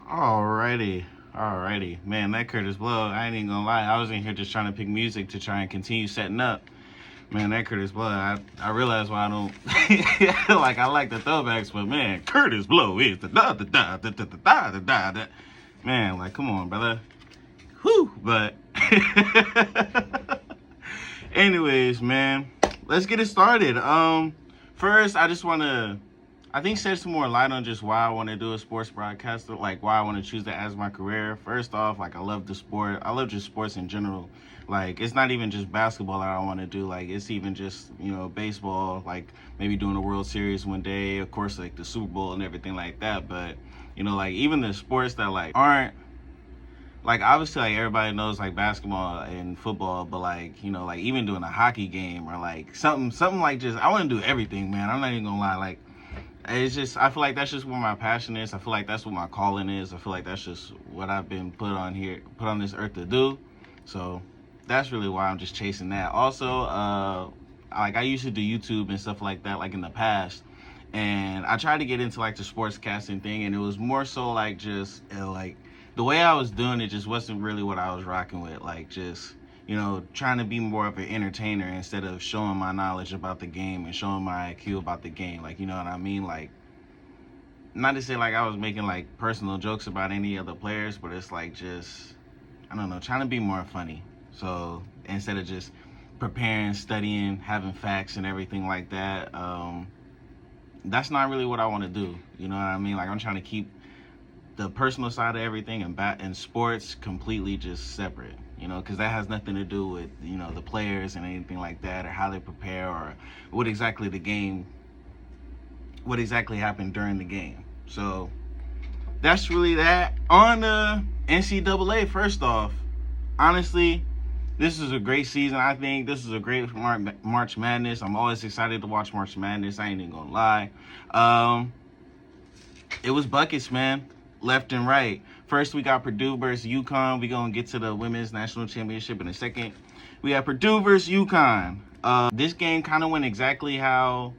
Alrighty. Man, that Curtis Blow, I ain't even gonna lie. I was in here just trying to pick music to try and continue setting up. Man, that Curtis Blow, I realize why I don't like I like the throwbacks, but man, Curtis Blow is the da da da da da da da da da. Man, like come on, brother. Whew, but anyways, man, let's get it started. First I just wanna I think shed some more light on just why I want to do a sports broadcaster, like why I want to choose that as my career. First off, like I love the sport. I love just sports in general. Like it's not even just basketball that I want to do. Like it's even just baseball. Like maybe doing a World Series one day. Of course, like the Super Bowl and everything like that. But like even the sports that like aren't like obviously like everybody knows like basketball and football, but like even doing a hockey game or like something like just I want to do everything, man. I'm not even gonna lie, like it's just I feel like that's just what my passion is. I feel like that's what my calling is. I feel like that's just what I've been put on this earth to do. So that's really why I'm just chasing that. Also, like I used to do YouTube and stuff like that, like in the past, and I tried to get into like the sports casting thing, and it was more so like just like the way I was doing it just wasn't really what I was rocking with. Like just trying to be more of an entertainer instead of showing my knowledge about the game and showing my IQ about the game. Like, you know what I mean? Like, not to say like I was making like personal jokes about any other players, but it's like just, I don't know, trying to be more funny. So instead of just preparing, studying, having facts and everything like that, that's not really what I want to do. You know what I mean? Like, I'm trying to keep the personal side of everything and sports completely just separate, because that has nothing to do with the players and anything like that, or how they prepare, or what exactly happened during the game. So that's really that. On the NCAA, first off, honestly, this is a great season. I think this is a great March Madness. I'm always excited to watch March Madness. I ain't even gonna lie. It was buckets, man, left and right. First, we got Purdue versus UConn. We're going to get to the women's national championship in a second. We got Purdue versus UConn. This game kind of went exactly how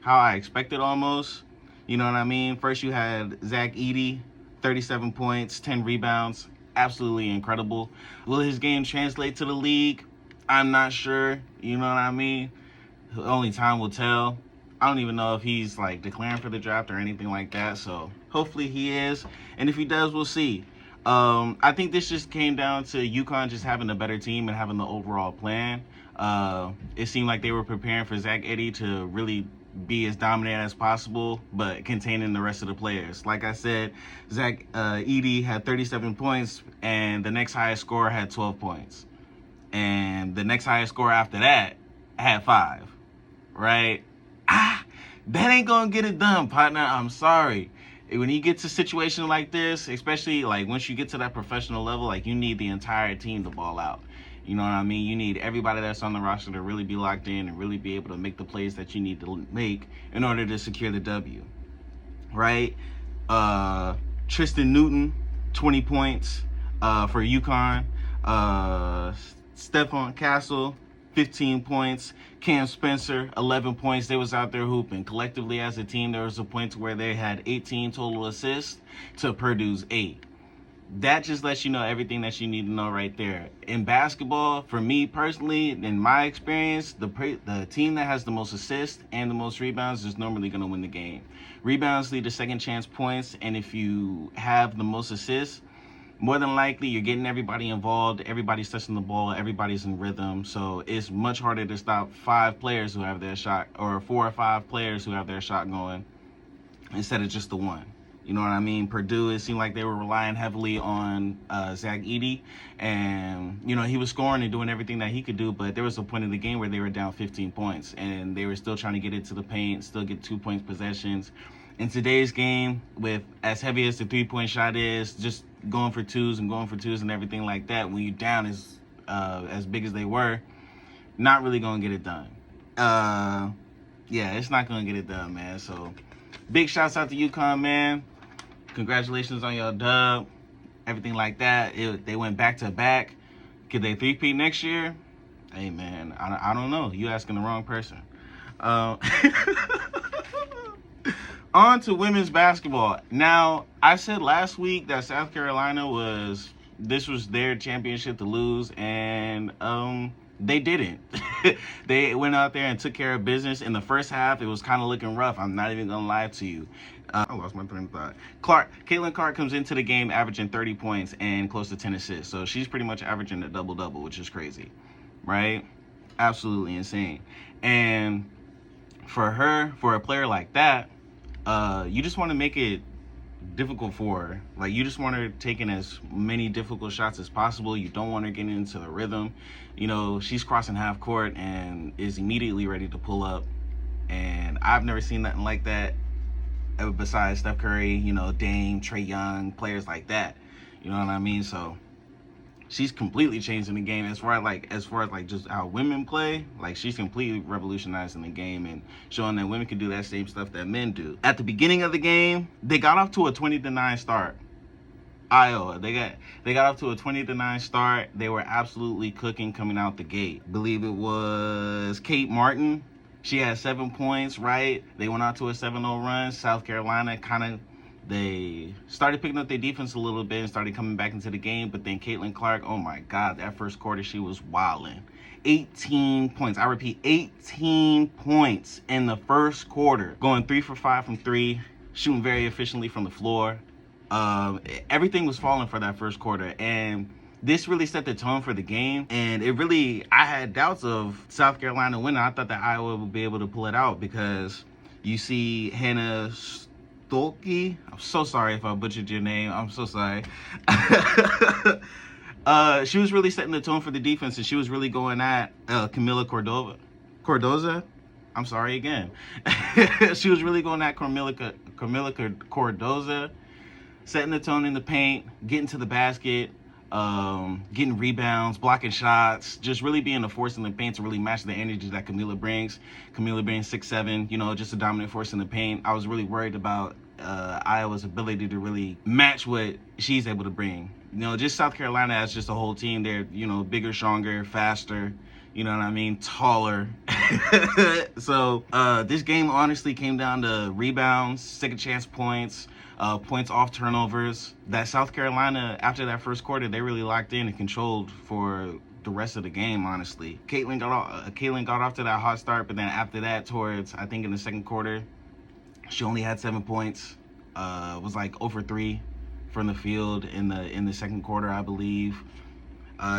I expected almost. You know what I mean? First, you had Zach Edey, 37 points, 10 rebounds. Absolutely incredible. Will his game translate to the league? I'm not sure. You know what I mean? Only time will tell. I don't even know if he's like declaring for the draft or anything like that. So hopefully he is. And if he does, we'll see. I think this just came down to UConn just having a better team and having the overall plan. It seemed like they were preparing for Zach Edey to really be as dominant as possible, but containing the rest of the players. Like I said, Zach Edey had 37 points, and the next highest scorer had 12 points. And the next highest scorer after that had 5. Right? That ain't gonna get it done, partner. I'm sorry. When you get to a situation like this, especially like once you get to that professional level, like you need the entire team to ball out. You know what I mean? You need everybody that's on the roster to really be locked in and really be able to make the plays that you need to make in order to secure the W. Right? Tristan Newton, 20 points for UConn. Stephon Castle, 15 points. Cam Spencer, 11 points. They was out there hooping. Collectively as a team, there was a point where they had 18 total assists to Purdue's 8. That just lets you know everything that you need to know right there. In basketball, for me personally, in my experience, the team that has the most assists and the most rebounds is normally going to win the game. Rebounds lead to second chance points, and if you have the most assists, more than likely you're getting everybody involved, everybody's touching the ball, everybody's in rhythm, so it's much harder to stop 5 players who have their shot, or 4 or 5 players who have their shot going, instead of just the one. You know what I mean? Purdue, it seemed like they were relying heavily on Zach Edey, and he was scoring and doing everything that he could do, but there was a point in the game where they were down 15 points, and they were still trying to get into the paint, still get 2-point possessions. In today's game, with as heavy as the 3-point shot is, just going for twos and everything like that, when you're down as big as they were, not really gonna get it done. Yeah, it's not gonna get it done, man. So big shouts out to UConn, man. Congratulations on your dub, everything like that. They went back to back. Could they three-peat next year? Hey, man, I don't know. You asking the wrong person. On to women's basketball. Now, I said last week that South Carolina this was their championship to lose, and they didn't. They went out there and took care of business. In the first half, it was kind of looking rough. I'm not even gonna lie to you. I lost my train of thought. Caitlin Clark comes into the game averaging 30 points and close to 10 assists. So she's pretty much averaging a double-double, which is crazy, right? Absolutely insane. And for a player like that, you just want to make it difficult for her. Like, you just want her taking as many difficult shots as possible. You don't want her getting into the rhythm. You know, she's crossing half court and is immediately ready to pull up. And I've never seen nothing like that besides Steph Curry, you know, Dame, Trae Young, players like that. You know what I mean? So she's completely changing the game as far as just how women play. Like, she's completely revolutionizing the game and showing that women can do that same stuff that men do. At the beginning of the game, they got off to a 20-9 start. Iowa, they got off to a 20-9 start. They were absolutely cooking coming out the gate. I believe it was Kate Martin. She had 7 points, right? They went out to a 7-0 run. South Carolina they started picking up their defense a little bit and started coming back into the game. But then Caitlin Clark, oh my God, that first quarter, she was wilding. 18 points. I repeat, 18 points in the first quarter. Going 3 for 5 from 3, shooting very efficiently from the floor. Everything was falling for that first quarter. And this really set the tone for the game. And I had doubts of South Carolina winning. I thought that Iowa would be able to pull it out because you see Hannah Stuelke. I'm so sorry if I butchered your name. I'm so sorry. She was really setting the tone for the defense, and she was really going at Camila Cordoza. I'm sorry again. She was really going at Camila Cordoza, setting the tone in the paint, getting to the basket, getting rebounds, blocking shots, just really being a force in the paint to really match the energy that Camila brings. Camila being 6'7", you know, just a dominant force in the paint. I was really worried about Iowa's ability to really match what she's able to bring. You know, just South Carolina as just a whole team. They're, you know, bigger, stronger, faster, you know what I mean, taller. So this game honestly came down to rebounds, second chance points, points off turnovers. That South Carolina, after that first quarter, they really locked in and controlled for the rest of the game, honestly. Caitlin got off to that hot start, but then after that, towards, I think in the second quarter, she only had 7 points. Was like 0 for 3 from the field in the second quarter, I believe.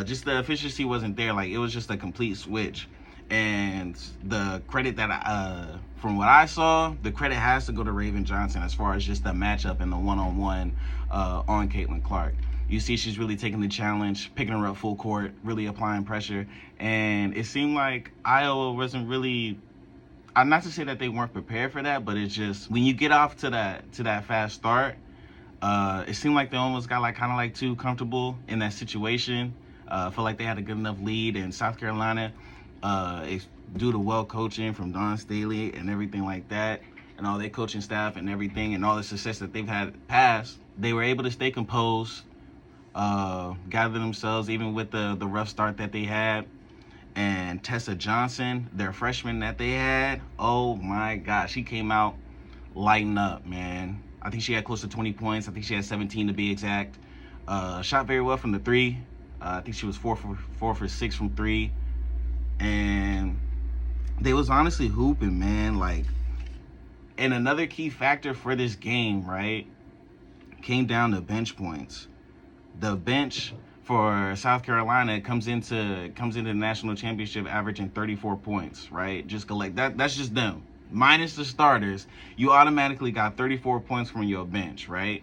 Just the efficiency wasn't there. Like, it was just a complete switch. And the credit that from what I saw, the credit has to go to Raven Johnson as far as just the matchup and the one-on-one on Caitlin Clark. You see she's really taking the challenge, picking her up full court, really applying pressure. And it seemed like Iowa wasn't really, not to say that they weren't prepared for that, but it's just when you get off to that fast start, it seemed like they almost got kind of too comfortable in that situation. Felt like they had a good enough lead, and South Carolina, due to well coaching from Dawn Staley and everything like that, and all their coaching staff and everything, and all the success that they've had past, they were able to stay composed, gather themselves even with the rough start that they had. And Tessa Johnson, their freshman that they had, oh my gosh, she came out lighting up, man. I think she had close to 20 points. I think she had 17 to be exact. Shot very well from the 3. I think she was 4 for 6 from 3. And they was honestly hooping, man. Like, and another key factor for this game, right, came down to bench points. The bench for South Carolina comes into the national championship averaging 34 points, right? Just collect that. That's just them. Minus the starters, you automatically got 34 points from your bench, right?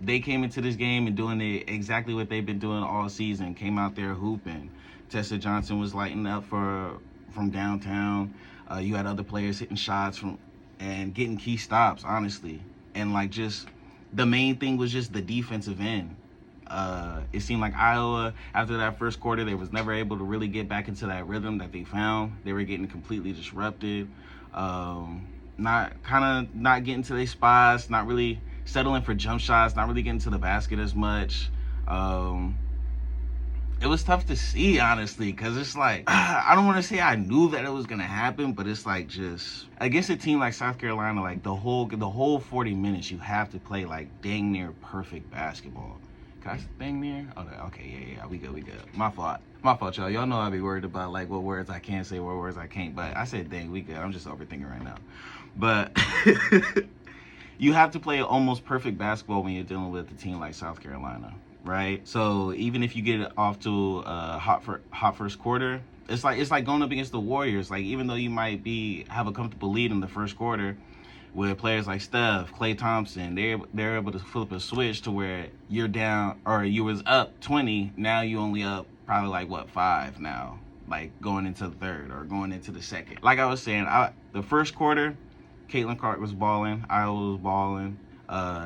They came into this game and doing exactly what they've been doing all season. Came out there hooping. Tessa Johnson was lighting up from downtown. You had other players hitting shots and getting key stops, honestly. And just the main thing was just the defensive end. It seemed like Iowa, after that first quarter, they was never able to really get back into that rhythm that they found. They were getting completely disrupted. Not getting to their spots, not really settling for jump shots, not really getting to the basket as much. it was tough to see, honestly, because it's like, I don't want to say I knew that it was going to happen, but it's like just against a team like South Carolina, like the whole 40 minutes, you have to play like dang near perfect basketball. Can I say dang near? Oh, okay, yeah, we good. My fault, y'all. Y'all know I be worried about like what words I can say, what words I can't, but I said dang, we good. I'm just overthinking right now. But you have to play almost perfect basketball when you're dealing with a team like South Carolina, right? So even if you get off to a hot first quarter, it's like going up against the Warriors. Like even though you might have a comfortable lead in the first quarter, with players like Steph, Klay Thompson, they're able to flip a switch to where you're down, or you was up 20, now you only up probably like what 5 now, like going into the third or going into the second. Like I was saying, the first quarter, Caitlin Clark was balling, Iowa was balling.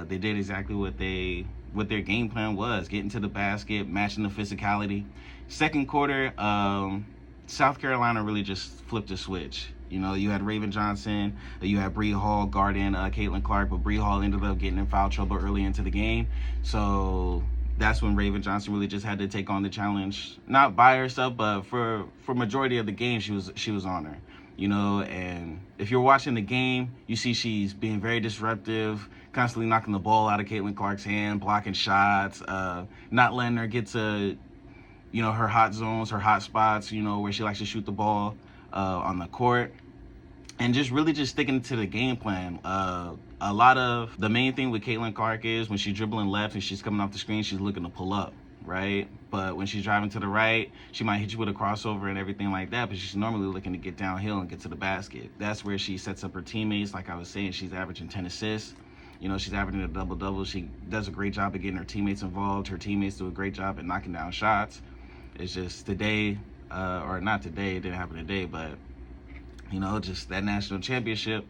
They did exactly what their game plan was: getting to the basket, matching the physicality. Second quarter, South Carolina really just flipped a switch. You know, you had Raven Johnson, you had Bree Hall guarding Caitlin Clark, but Bree Hall ended up getting in foul trouble early into the game. So that's when Raven Johnson really just had to take on the challenge, not by herself, but for majority of the game, she was on her. You know, and if you're watching the game, you see she's being very disruptive, constantly knocking the ball out of Caitlin Clark's hand, blocking shots, not letting her get to, you know, her hot zones, her hot spots, you know, where she likes to shoot the ball on the court. And just really just sticking to the game plan. A lot of the main thing with Caitlin Clark is when she's dribbling left and she's coming off the screen, she's looking to pull up, right? But when she's driving to the right, she might hit you with a crossover and everything like that, but she's normally looking to get downhill and get to the basket. That's where she sets up her teammates. Like I was saying, she's averaging 10 assists. You know, she's averaging a double-double. She does a great job of getting her teammates involved. Her teammates do a great job at knocking down shots. It's just today, or not today, it didn't happen today, but you know, just that national championship,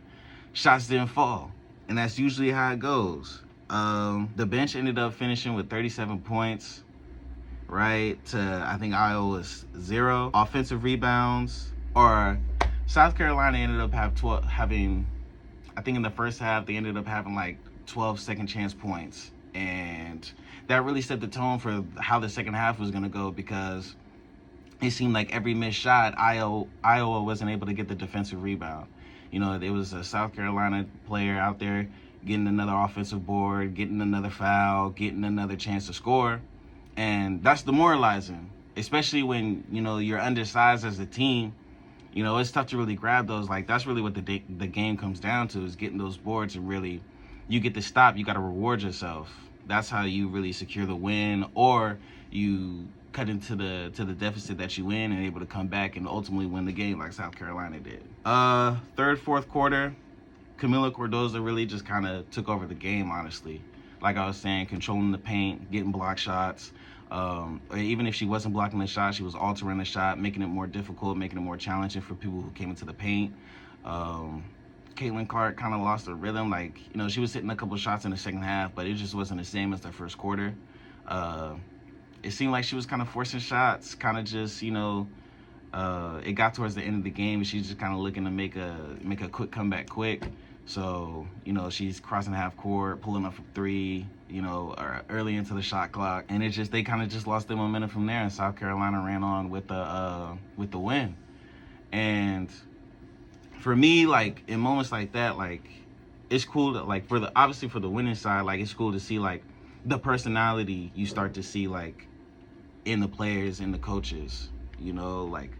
shots didn't fall. And that's usually how it goes. The bench ended up finishing with 37 points, right? To, I think, Iowa's 0. Offensive rebounds, or South Carolina ended up having, I think in the first half, they ended up having like 12 second chance points. And that really set the tone for how the second half was going to go, because it seemed like every missed shot, Iowa wasn't able to get the defensive rebound. You know, there was a South Carolina player out there getting another offensive board, getting another foul, getting another chance to score. And that's demoralizing, especially when, you know, you're undersized as a team. You know, it's tough to really grab those. Like, that's really what the game comes down to, is getting those boards, and really, you get to stop, you got to reward yourself. That's how you really secure the win, or you cut into the deficit that you in and able to come back and ultimately win the game like South Carolina did. Third, fourth quarter, Camila Cordoza really just kind of took over the game, honestly. Like I was saying, controlling the paint, getting block shots. Even if she wasn't blocking the shot, she was altering the shot, making it more difficult, making it more challenging for people who came into the paint. Caitlin Clark kind of lost her rhythm. Like, you know, she was hitting a couple shots in the second half, but it just wasn't the same as the first quarter. It seemed like she was kind of forcing shots, kind of just, you know, it got towards the end of the game, and she's just kind of looking to make a quick comeback quick. So, you know, she's crossing half court, pulling up from 3, you know, early into the shot clock, and it's just, they kind of just lost their momentum from there, and South Carolina ran on with the win. And for me, like, in moments like that, like, it's cool to, like, obviously for the winning side, like, it's cool to see, like, the personality you start to see, like, in the players and the coaches, you know, like,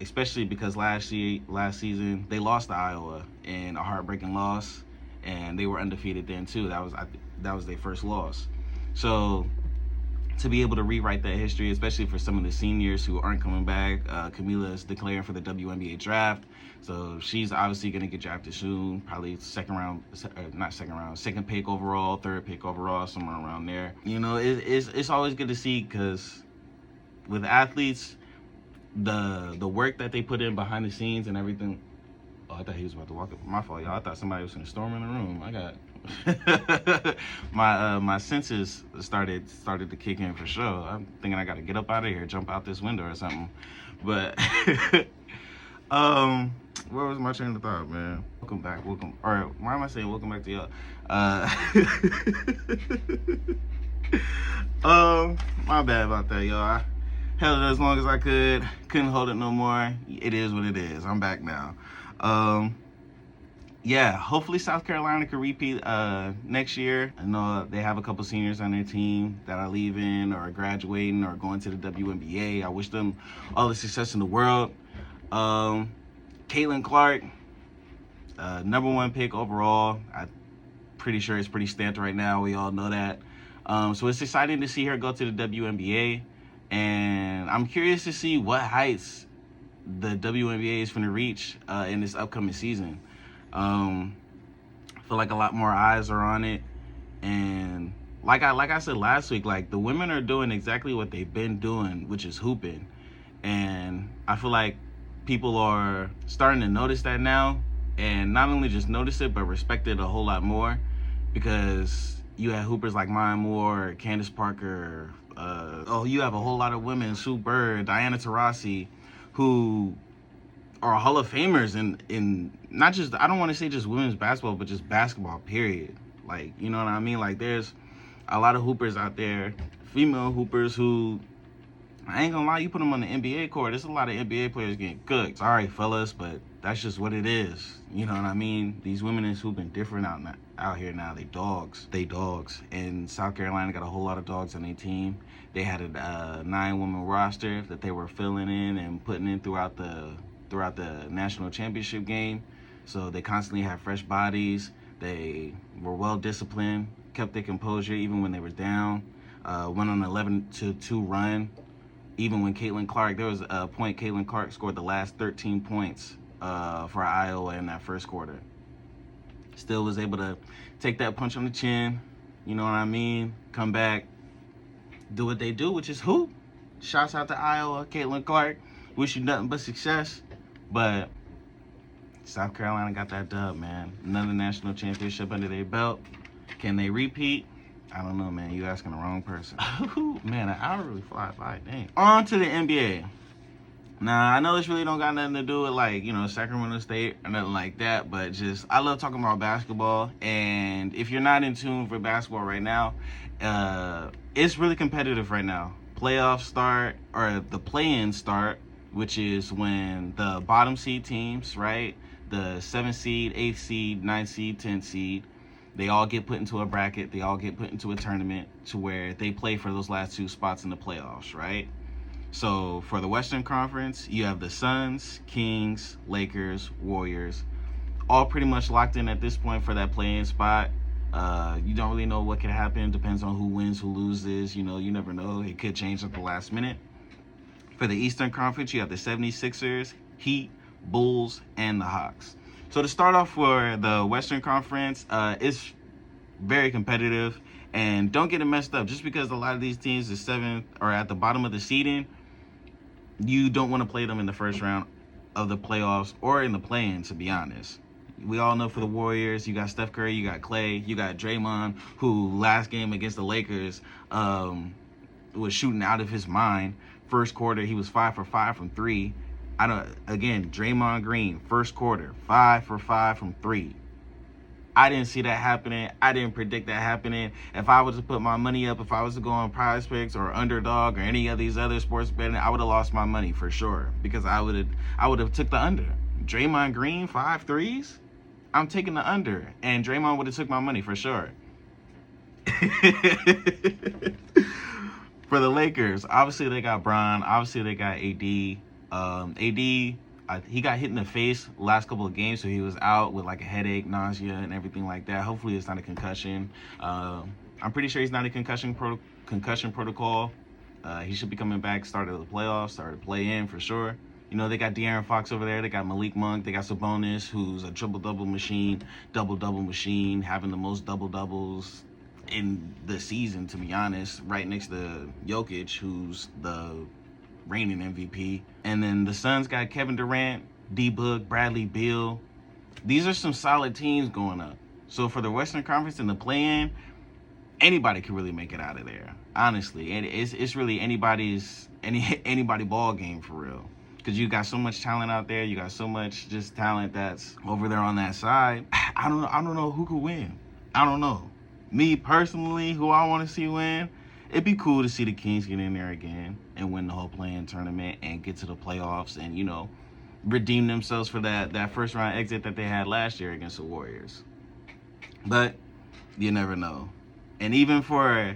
especially because last season they lost to Iowa in a heartbreaking loss, and they were undefeated then too. That was their first loss. So to be able to rewrite that history, especially for some of the seniors who aren't coming back, Camila is declaring for the WNBA draft, so she's obviously going to get drafted soon, probably second pick overall, third pick overall, somewhere around there. You know, it's always good to see, because with athletes, the work that they put in behind the scenes and everything. Oh, I thought he was about to walk up. My fault, y'all. I thought somebody was going to storm in the room. I got my senses started to kick in for sure. I'm thinking I got to get up out of here, jump out this window or something. But where was my train of thought, man? Welcome back. Or why am I saying welcome back to y'all? My bad about that, y'all. I held it as long as I could. Couldn't hold it no more. It is what it is. I'm back now. Yeah, hopefully South Carolina can repeat next year. I know they have a couple seniors on their team that are leaving or graduating or going to the WNBA. I wish them all the success in the world. Caitlin Clark, number one pick overall. I'm pretty sure it's pretty stamped right now. We all know that. So it's exciting to see her go to the WNBA. And I'm curious to see what heights the WNBA is going to reach in this upcoming season. I feel like a lot more eyes are on it. And like I said last week, like the women are doing exactly what they've been doing, which is hooping. And I feel like people are starting to notice that now, and not only just notice it, but respect it a whole lot more, because you have hoopers like Maya Moore, Candace Parker. You have a whole lot of women, Sue Bird, Diana Taurasi, who are Hall of Famers in not just, I don't want to say just women's basketball, but just basketball, period. Like, you know what I mean? Like, there's a lot of hoopers out there, female hoopers, who, I ain't gonna lie, you put them on the NBA court, there's a lot of NBA players getting cooked. Sorry, fellas, but that's just what it is. You know what I mean? These women is hooping different out here now. They dogs. And South Carolina got a whole lot of dogs on their team. They had a 9-woman roster that they were filling in and putting in throughout the national championship game. So they constantly had fresh bodies. They were well disciplined, kept their composure even when they were down. Went on an 11-2 run. Even when Caitlin Clark, there was a point Caitlin Clark scored the last 13 points for Iowa in that first quarter. Still was able to take that punch on the chin, you know what I mean? Come back, do what they do, which is hoop. Shouts out to Iowa, Caitlin Clark. Wish you nothing but success. But South Carolina got that dub, man. Another national championship under their belt. Can they repeat? I don't know, man. You asking the wrong person. Man, an hour really fly by. Dang. On to the NBA. Now, I know this really don't got nothing to do with, like, you know, Sacramento State or nothing like that, but just, I love talking about basketball. And if you're not in tune for basketball right now, it's really competitive right now. Playoffs start, or the play-in start, which is when the bottom seed teams, right? The 7th seed, 8th seed, 9th seed, 10th seed, they all get put into a bracket. They all get put into a tournament to where they play for those last 2 spots in the playoffs, right? So for the Western Conference, you have the Suns, Kings, Lakers, Warriors, all pretty much locked in at this point for that play-in spot. You don't really know what could happen. Depends on who wins, who loses. You know, you never know. It could change at the last minute. For the Eastern Conference, you have the 76ers, Heat, Bulls, and the Hawks. So to start off for the Western Conference, it's very competitive. And don't get it messed up. Just because a lot of these teams is 7th or at the bottom of the seeding, you don't want to play them in the first round of the playoffs or in the play-in, to be honest. We all know for the Warriors, you got Steph Curry, you got Clay, you got Draymond, who last game against the Lakers was shooting out of his mind. First quarter, he was 5 for 5 from 3. Draymond Green, first quarter, 5 for 5 from 3. I didn't see that happening. I didn't predict that happening. If I was to put my money up, if I was to go on Prize Picks or Underdog or any of these other sports betting, I would have lost my money for sure, because I would have took the under. Draymond Green, 5 threes? I'm taking the under, and Draymond would have took my money for sure. For the Lakers, obviously they got Bron. Obviously they got AD. He got hit in the face last couple of games, so he was out with like a headache, nausea, and everything like that. Hopefully it's not a concussion. I'm pretty sure he's not a concussion protocol. He should be coming back, start of the playoffs, start to play in for sure. You know, they got De'Aaron Fox over there. They got Malik Monk. They got Sabonis, who's a triple-double machine, double-double machine, having the most double-doubles in the season, to be honest, right next to Jokic, who's the reigning MVP. And then the Suns got Kevin Durant, D-Book, Bradley Beal. These are some solid teams going up. So for the Western Conference and the play-in, anybody can really make it out of there. Honestly, and it's really anybody ball game for real. Because you got so much talent out there. You got so much just talent that's over there on that side. I don't know who could win. I don't know. Me personally, who I want to see win, it'd be cool to see the Kings get in there again and win the whole play-in tournament and get to the playoffs and, redeem themselves for that first round exit that they had last year against the Warriors. But you never know. And even for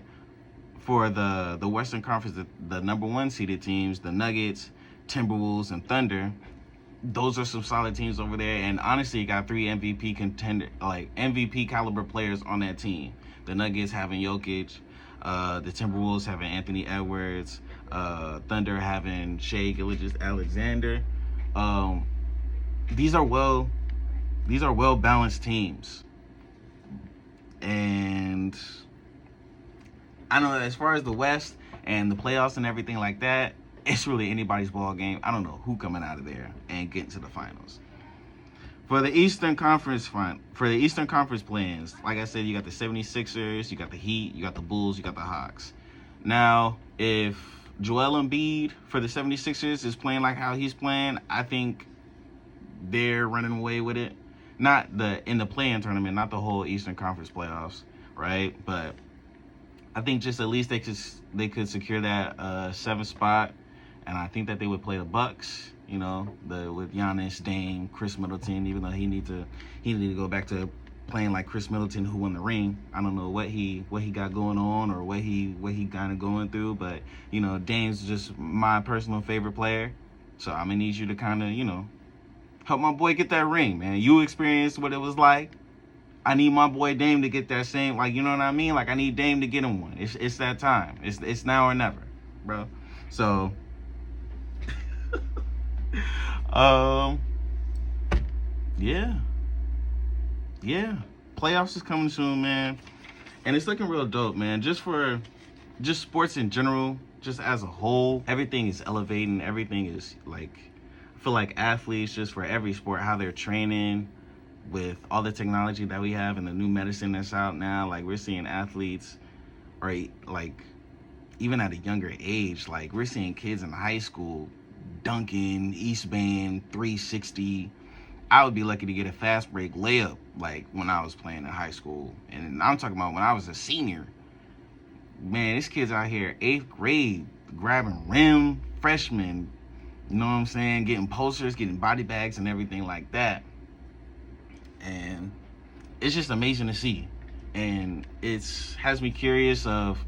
the Western Conference, the number one seeded teams, the Nuggets, Timberwolves, and Thunder, those are some solid teams over there. And honestly, you got 3 MVP contender, like MVP caliber players on that team. The Nuggets having Jokic, the Timberwolves having Anthony Edwards, Thunder having Shai Gilgeous-Alexander. These are well balanced teams. And I know as far as the West and the playoffs and everything like that, it's really anybody's ball game. I don't know who coming out of there and getting to the finals. For the Eastern Conference plans, like I said, you got the 76ers, you got the Heat, you got the Bulls, you got the Hawks. Now, if Joel Embiid for the 76ers is playing like how he's playing, I think they're running away with it. Not in the play-in tournament, not the whole Eastern Conference playoffs, right? But I think just at least they could secure that 7th spot, and I think that they would play the Bucks. With Giannis, Dame, Chris Middleton. Even though he need to go back to playing like Chris Middleton, who won the ring. I don't know what he got going on or what he kind of going through, but Dame's just my personal favorite player. So I'm gonna need you to kind of help my boy get that ring, man. You experienced what it was like. I need my boy Dame to get that same, you know what I mean? I need Dame to get him one. It's that time. It's now or never, bro. So, yeah. Playoffs is coming soon, man, and it's looking real dope, man. Just sports in general, just as a whole, everything is elevating. Everything is I feel like athletes, just for every sport, how they're training with all the technology that we have and the new medicine that's out now. We're seeing athletes, right? Even at a younger age, we're seeing kids in high school dunking, East Band, 360. I would be lucky to get a fast break layup when I was playing in high school. And I'm talking about when I was a senior. Man, these kids out here, 8th grade, grabbing rim, freshmen, you know what I'm saying? Getting posters, getting body bags and everything like that. And it's just amazing to see. And it has me curious of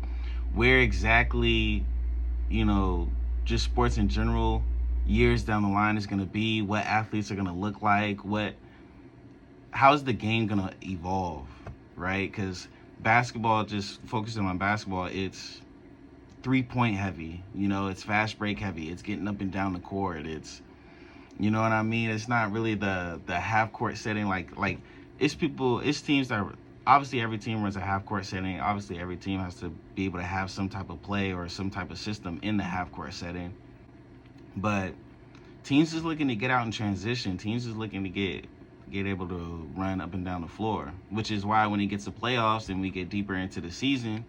where exactly, just sports in general, years down the line is going to be, what athletes are going to look like, how's the game going to evolve, right? Because basketball, just focusing on basketball, it's 3-point heavy, it's fast break heavy, it's getting up and down the court, it's, you know what I mean? It's not really the half court setting, it's teams that obviously every team runs a half court setting. Obviously every team has to be able to have some type of play or some type of system in the half court setting. But teams is looking to get out in transition. Teams is looking to get able to run up and down the floor, which is why when it gets to playoffs and we get deeper into the season,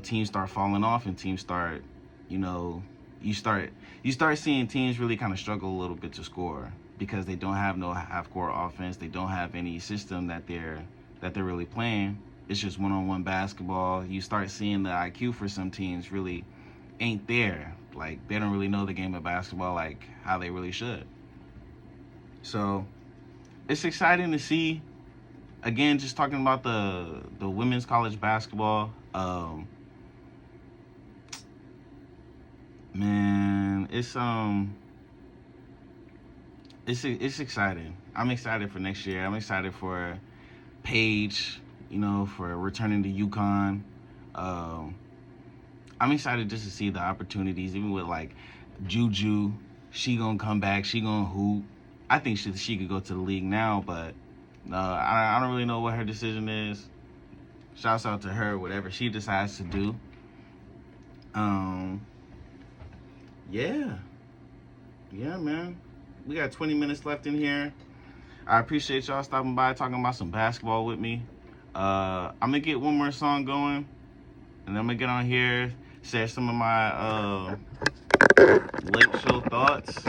teams start falling off and teams start, you start seeing teams really kind of struggle a little bit to score because they don't have no half-court offense. They don't have any system that they're really playing. It's just one-on-one basketball. You start seeing the IQ for some teams really ain't there. They don't really know the game of basketball how they really should. So it's exciting to see. Again, just talking about the women's college basketball. Man, it's exciting. I'm excited for next year. I'm excited for Paige, for returning to UConn. I'm excited just to see the opportunities, even with Juju. She gonna come back. She gonna hoop. I think she could go to the league now, but I don't really know what her decision is. Shouts out to her, whatever she decides to do. Yeah, man. We got 20 minutes left in here. I appreciate y'all stopping by, talking about some basketball with me. I'm gonna get one more song going, and I'm gonna get on here, share some of my late show thoughts.